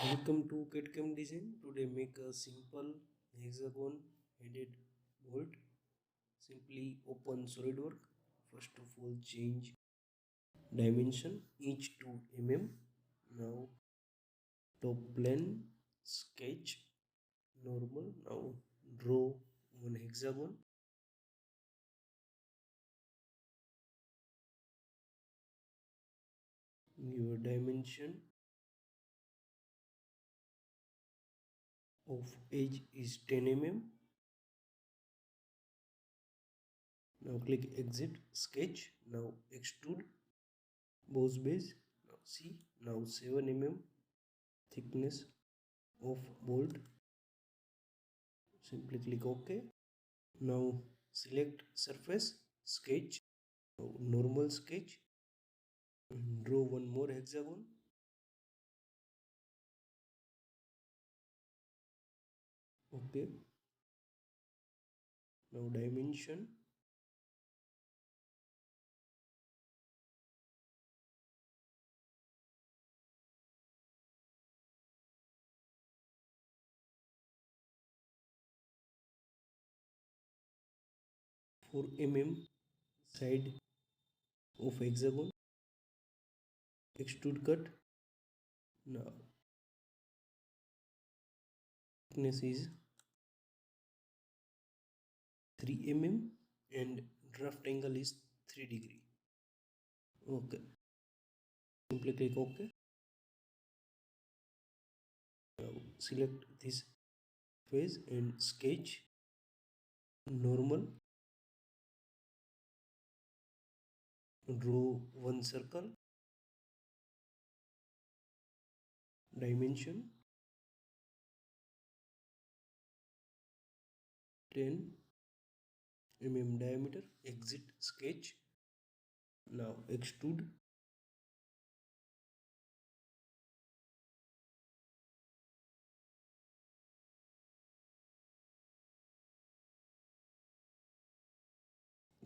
Welcome to KTCAM Design. Today make a simple hexagon headed bolt. Simply open SolidWork. First of all change dimension each to mm. Now top plane sketch normal. Now draw one hexagon. Your dimension of edge is 10 mm. Now click exit sketch. Now extrude boss base. Now see, now 7 mm thickness of bolt. Simply click OK. Now select surface sketch. Now normal sketch. Draw one more hexagon. OK. Now dimension for mm side of hexagon. Extrude cut. Now thickness is 3 mm and draft angle is 3 degree. OK. Simply click OK. Now select this face and sketch normal. Draw one circle. Dimension 10 mm diameter. Exit sketch. Now extrude.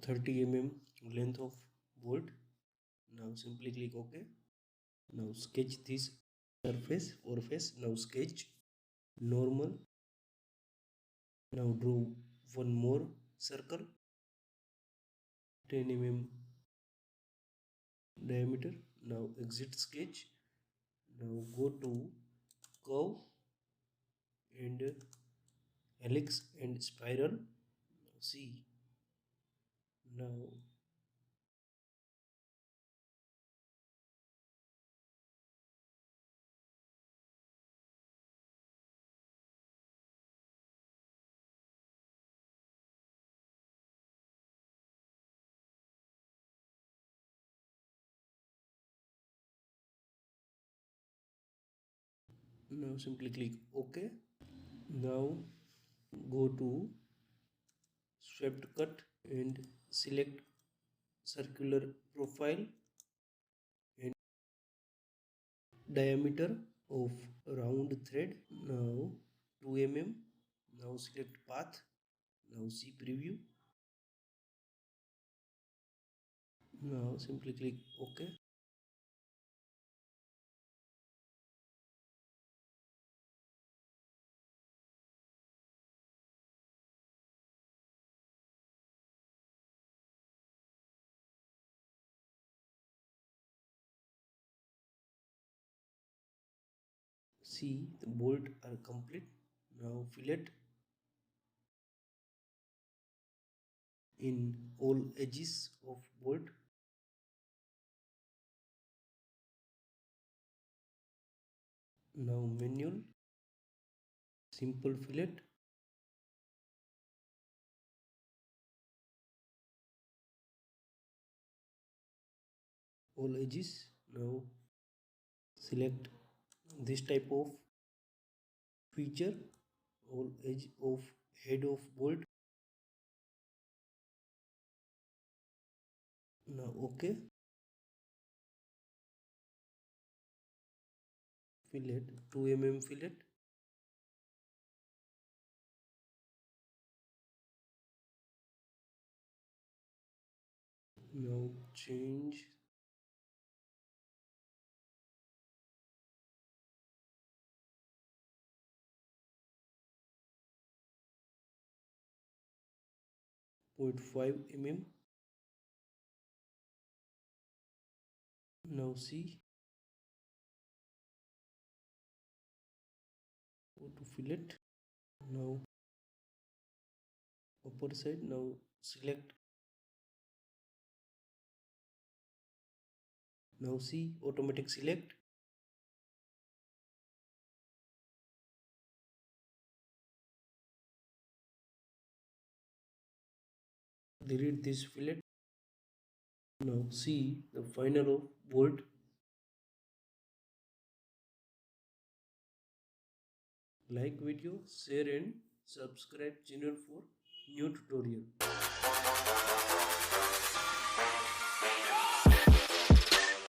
.30 mm length of bolt. Now simply click OK. Now sketch this surface or face. Now sketch normal. Now draw one more circle 10 mm diameter. Now exit sketch. Now go to curve and helix and spiral. See, now simply click OK. Now go to swept cut and select circular profile and diameter of round thread. Now 2 mm. Now select path. Now see preview. Now simply click OK. See, the bolt are complete. Now fillet in all edges of bolt. Now manual simple fillet. All edges. Now select this type of feature. All edge of head of bolt. Now OK. Fillet 2 mm fillet. Now change 0.5 mm. Now see, go to fillet. Now upper side. Now select. Now see, automatic select. Delete this fillet. Now see the final of bolt. Like video, share and subscribe channel for new tutorial.